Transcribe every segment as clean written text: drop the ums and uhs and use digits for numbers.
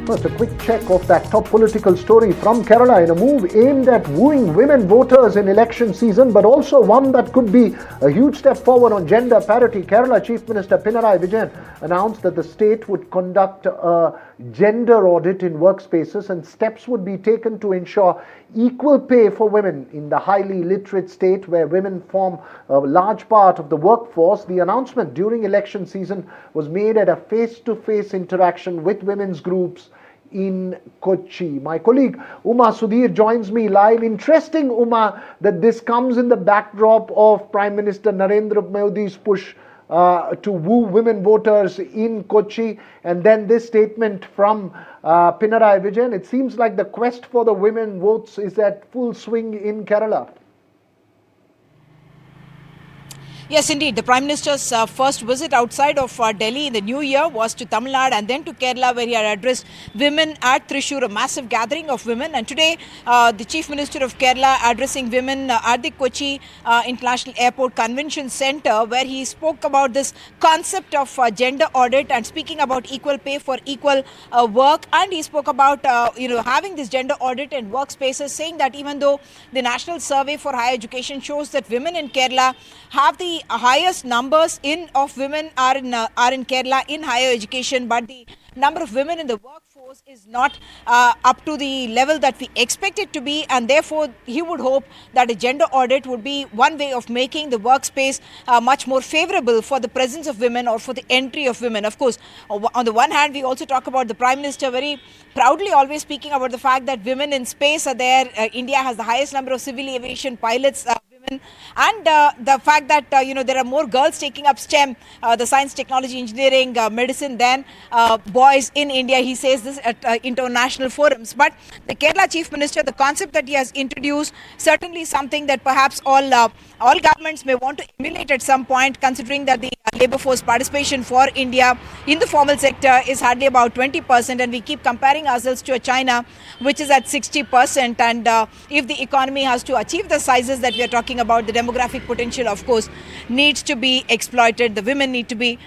First, a quick check of that top political story from Kerala in a move aimed at wooing women voters in election season, but also one that could be a huge step forward on gender parity. Kerala Chief Minister Pinarayi Vijayan announced that the state would conduct a gender audit in workspaces and steps would be taken to ensure equal pay for women in the highly literate state where women form a large part of the workforce. The announcement during election season was made at a face-to-face interaction with women's groups in Kochi. My colleague Uma Sudhir joins me live. Interesting, Uma, that this comes in the backdrop of Prime Minister Narendra Modi's push to woo women voters in Kochi, and then this statement from Pinarayi Vijayan. It seems like the quest for the women votes is at full swing in Kerala. Yes, indeed. The Prime Minister's first visit outside of Delhi in the new year was to Tamil Nadu and then to Kerala, where he had addressed women at Thrissur, a massive gathering of women. And today, the Chief Minister of Kerala addressing women at the Kochi International Airport Convention Centre, where he spoke about this concept of gender audit and speaking about equal pay for equal work. And he spoke about having this gender audit in workspaces, saying that even though the National Survey for Higher Education shows that women in Kerala have the highest numbers of women are in Kerala in higher education, but the number of women in the workforce is not up to the level that we expect it to be, and therefore he would hope that a gender audit would be one way of making the workspace much more favorable for the presence of women or for the entry of women. Of course, on the one hand, we also talk about the Prime Minister very proudly always speaking about the fact that women in space are there. India has the highest number of civil aviation pilots, women, and the fact that there are more girls taking up STEM, the science, technology, engineering, medicine than boys in India. He says this at international forums. But the Kerala Chief Minister, the concept that he has introduced, certainly something that perhaps all governments may want to emulate at some point, considering that the labour force participation for India in the formal sector is hardly about 20%, and we keep comparing ourselves to a China which is at 60%. And if the economy has to achieve the sizes that we are talking about, the demographic potential, of course, needs to be exploited. The women need to be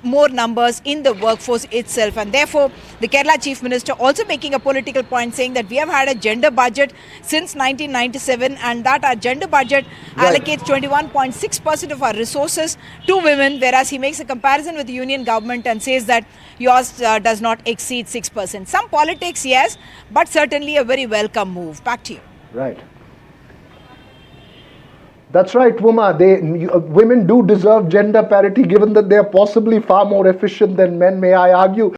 more numbers in the workforce itself. And therefore, the Kerala Chief Minister also making a political point, saying that we have had a gender budget since 1997 and that our gender budget allocates 21.6% of our resources to women, whereas he makes a comparison with the union government and says that yours does not exceed 6%. Some politics, yes, but certainly a very welcome move. Back to you. Right. That's right, Uma. Women do deserve gender parity, given that they are possibly far more efficient than men, may I argue.